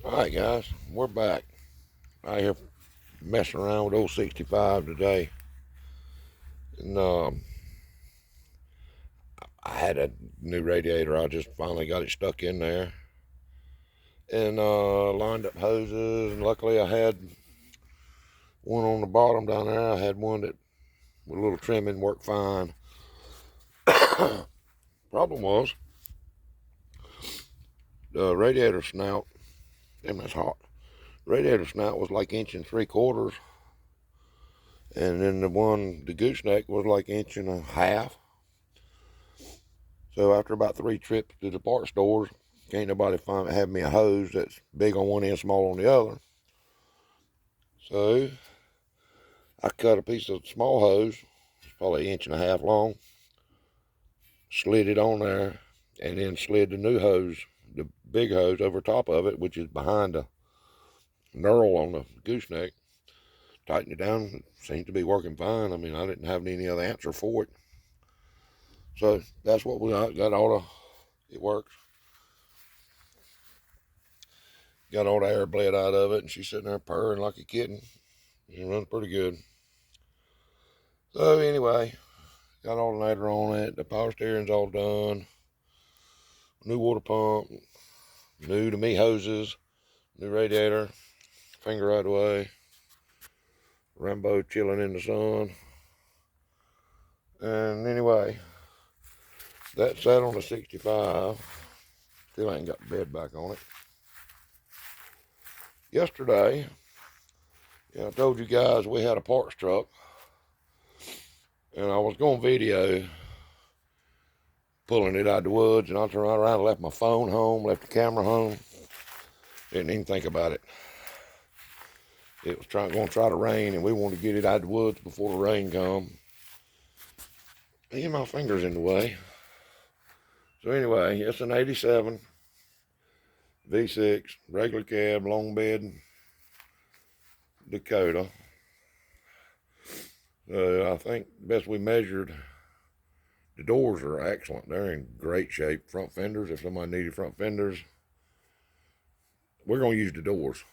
Alright guys, we're back. Out here messing around with old 65 today. And I had a new radiator. I just finally got it stuck in there. And lined up hoses, and luckily I had one on the bottom down there. I had one that with a little trimming worked fine. Problem was the radiator snout, damn that's hot. Radiator snout was like 1.75 inches, and then the gooseneck was like 1.5 inches. So after about 3 trips to the parts stores, can't nobody have me a hose that's big on one end, small on the other. So I cut a piece of small hose, it's probably 1.5 inches long, slid it on there, and then slid the new hose, the big hose, over top of it, which is behind the knurl on the gooseneck. Tightened it down. It seemed to be working fine. I mean, I didn't have any other answer for it. So that's what we got. It works. Got all the air bled out of it, and she's sitting there purring like a kitten. It runs pretty good. So anyway, got alternator on it. The power steering's all done. New water pump. New to me hoses. New radiator. Finger right away. Rambo chilling in the sun. And anyway, that sat on the 65. Still ain't got the bed back on it. Yesterday, I told you guys we had a parts truck, and I was going video pulling it out of the woods, and I turned right around and left my phone home, left the camera home. Didn't even think about it. It was going to try to rain, and we wanted to get it out of the woods before the rain come. My finger's in the way. So anyway, it's an 87 V6 regular cab long bed Dakota. I think best we measured, the doors are excellent. They're in great shape. Front fenders, if somebody needed front fenders, we're going to use the doors.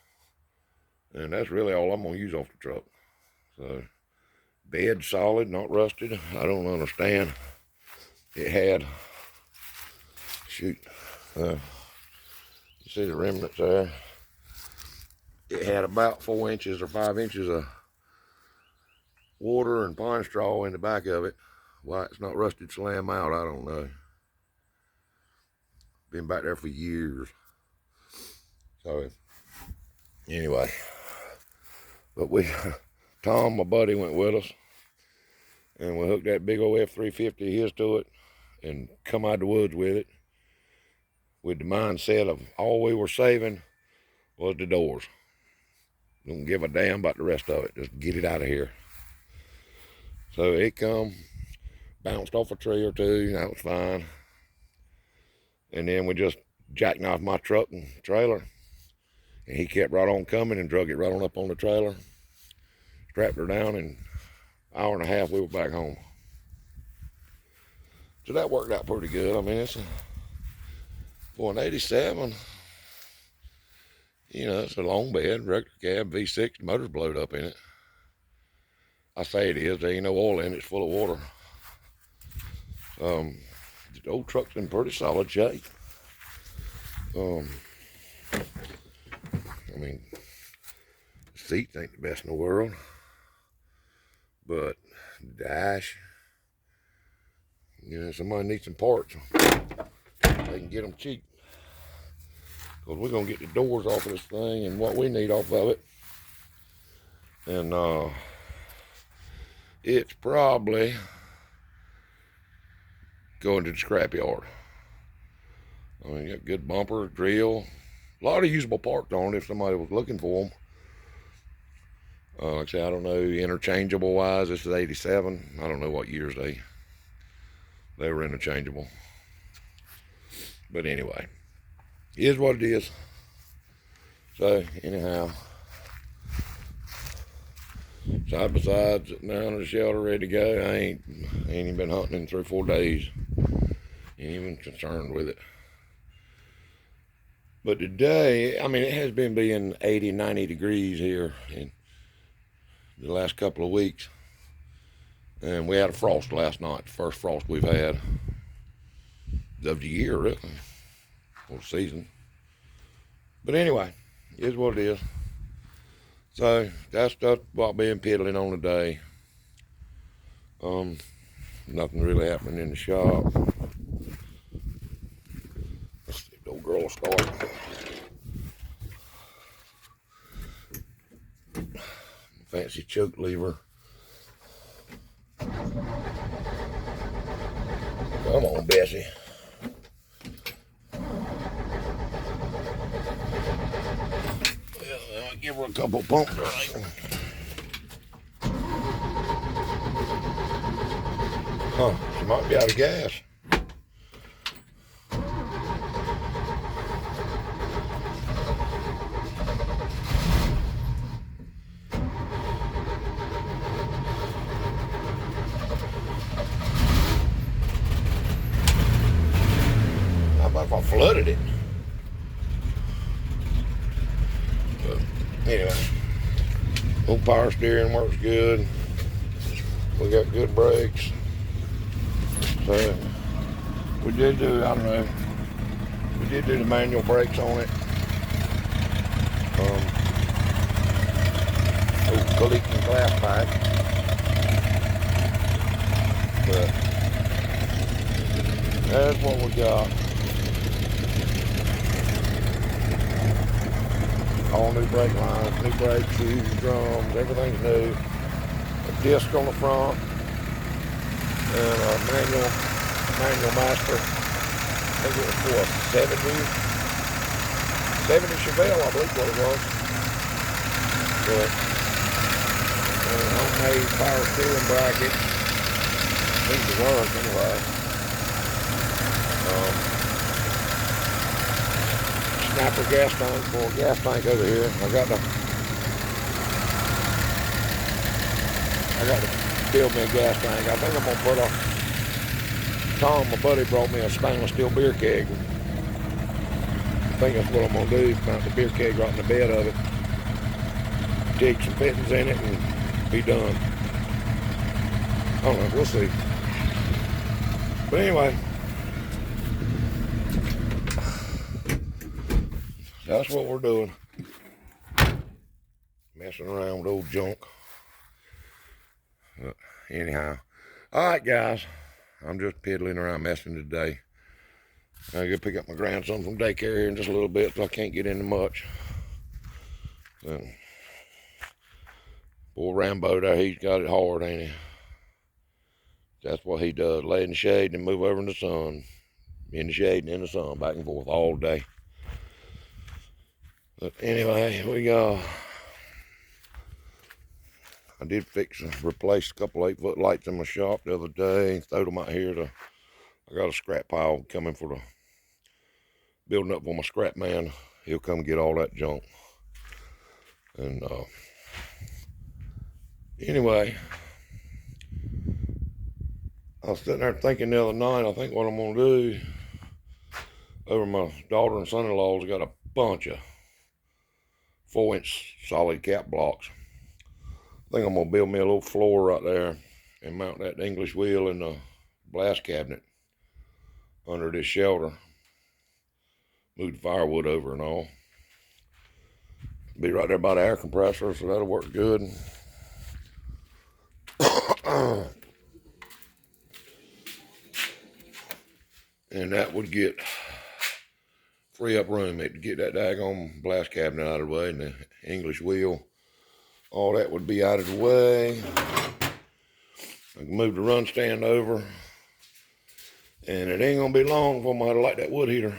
And that's really all I'm going to use off the truck. So, bed solid, not rusted. I don't understand. It had, you see the remnants there? It had about 4 inches or 5 inches of water and pine straw in the back of it. Why it's not rusted slam out, I don't know. Been back there for years. So, anyway. But Tom, my buddy, went with us. And we hooked that big old F350 his to it and come out of the woods with it. With the mindset of all we were saving was the doors. Don't give a damn about the rest of it. Just get it out of here. So it bounced off a tree or two. That was fine. And then we just jackknifed my truck and trailer. And he kept right on coming and drug it right on up on the trailer. Strapped her down, and an hour and a half we were back home. So that worked out pretty good. I mean, for an 87, it's a long bed, regular cab, V6, the motor's blowed up in it. I say it is, there ain't no oil in it, it's full of water. The old truck's in pretty solid shape. I mean, the seats ain't the best in the world, but the dash, somebody needs some parts, they can get them cheap. Because we're going to get the doors off of this thing and what we need off of it. And it's probably going to the scrapyard. I mean, got good bumper, drill, a lot of usable parts on it if somebody was looking for them. Like I say, I don't know, interchangeable wise, this is 87. I don't know what years they were interchangeable. But anyway, it is what it is. So anyhow, side by side, sitting down in the shelter, ready to go. I ain't even been hunting in 3 or 4 days. Ain't even concerned with it. But today, I mean, it has been being 80, 90 degrees here in the last couple of weeks. And we had a frost last night, the first frost we've had of the year, really, or the season. But anyway, it is what it is. So that's what I've been piddling on today. Nothing really happening in the shop. Let's see if the old girl will start. Fancy choke lever. Come on, Bessie. Well, I'll give her a couple pumps. Huh, she might be out of gas. How about if I flooded it? But anyway, old power steering works good. We got good brakes. So we did do, I don't know, we did do the manual brakes on it. Collecting glass pipe. But that's what we got. All new brake lines, new brake shoes, drums, everything's new. A disc on the front. And a manual master. I think it was for a 70 Chevelle, I believe what it was. But homemade power steering bracket. Seems to work anyway. Snapper gas tank for a gas tank over here. I got to build me a gas tank. I think I'm gonna put Tom, my buddy, brought me a stainless steel beer keg. I think that's what I'm gonna do. Mount the beer keg right in the bed of it. Dig some fittings in it and be done. I don't know, we'll see. But anyway, that's what we're doing. Messing around with old junk. But anyhow, all right, guys. I'm just piddling around messing today. I gotta pick up my grandson from daycare here in just a little bit, so I can't get into much. So, poor Rambo there, he's got it hard, ain't he? That's what he does, lay in the shade and move over in the sun. In the shade and in the sun, back and forth all day. But anyway, I did replace a couple 8-foot lights in my shop the other day. Threw them out here I got a scrap pile coming for building up for my scrap man. He'll come get all that junk. And anyway, I was sitting there thinking the other night, I think what I'm gonna do over my daughter and son-in-law's got a bunch of 4-inch solid cap blocks. I think I'm gonna build me a little floor right there and mount that English wheel in the blast cabinet under this shelter. Move the firewood over and all. Be right there by the air compressor, so that'll work good. And that would free up room to get that daggone blast cabinet out of the way, and the English wheel, all that would be out of the way. I can move the run stand over, and it ain't gonna be long before I'm gonna light that wood heater.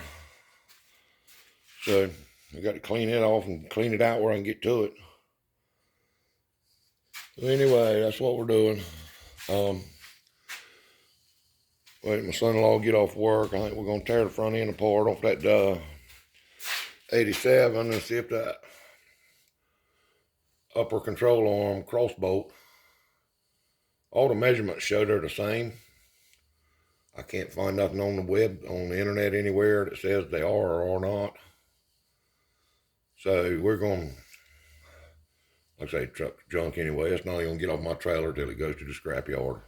So I got to clean it off and clean it out where I can get to it. So anyway, that's what we're doing. Wait, my son-in-law get off work. I think we're gonna tear the front end apart off that 87 and see if that upper control arm cross bolt. All the measurements show they're the same. I can't find nothing on the web, on the internet anywhere that says they are or not. So we're going, like I say, truck junk anyway. It's not even going to get off my trailer till it goes to the scrap yard.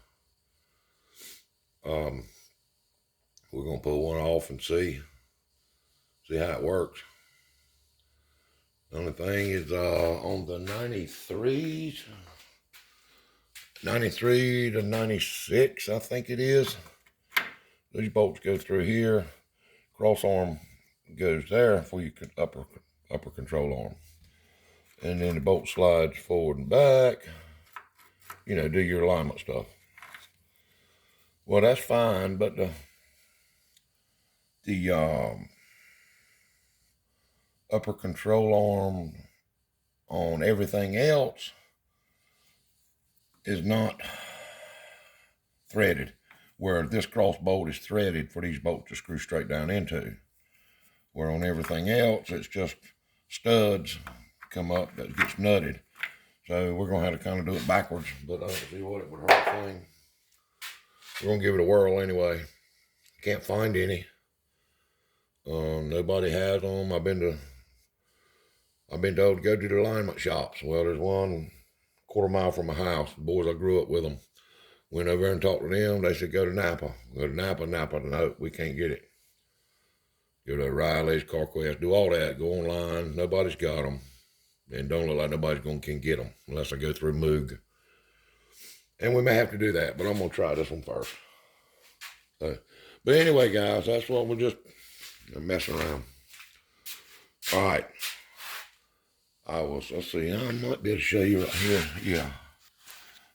We're going to pull one off and see how it works. The only thing is on the 93s, 93 to 96, I think it is. These bolts go through here. Cross arm goes there for your upper control arm. And then the bolt slides forward and back. You know, do your alignment stuff. Well, that's fine, but the upper control arm on everything else is not threaded, where this cross bolt is threaded for these bolts to screw straight down into. Where on everything else, it's just studs come up that gets nutted. So we're going to have to kind of do it backwards, but I don't see what it would hurt a thing. We're going to give it a whirl anyway. Can't find any. Nobody has them. I've been told to go to the alignment shops. Well, there's one quarter-mile from my house. The boys, I grew up with them. Went over and talked to them. They said, go to Napa. Go to Napa. No, we can't get it. Go to Riley's, CarQuest, do all that. Go online. Nobody's got them. And don't look like nobody's can get them unless I go through Moog. And we may have to do that, but I'm going to try this one first. But anyway, guys, that's what we're just messing around. All right. Let's see, I might be able to show you right here. Yeah.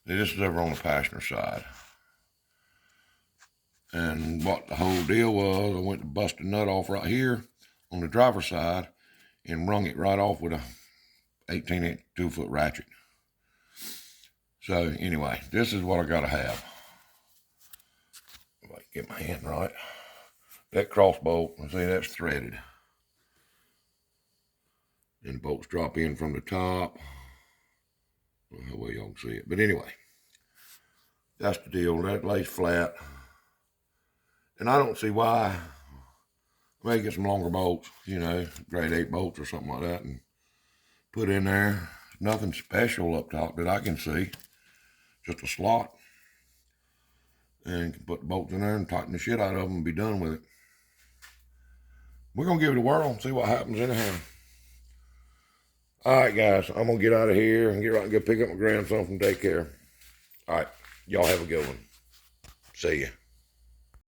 This is over on the passenger side. And what the whole deal was, I went to bust a nut off right here on the driver's side and wrung it right off with a 18-inch 2-foot ratchet. So anyway, this is what I gotta have. If I can get my hand right. That cross bolt, see, that's threaded. And the bolts drop in from the top. I don't know how well y'all can see it, but anyway, that's the deal. That lays flat. And I don't see why. I may get some longer bolts, you know, grade 8 bolts or something like that, and put in there. Nothing special up top that I can see. Just a slot. And you can put the bolts in there and tighten the shit out of them and be done with it. We're going to give it a whirl and see what happens anyhow. All right, guys, I'm going to get out of here and get right and go pick up my grandson from daycare. All right, y'all have a good one. See ya.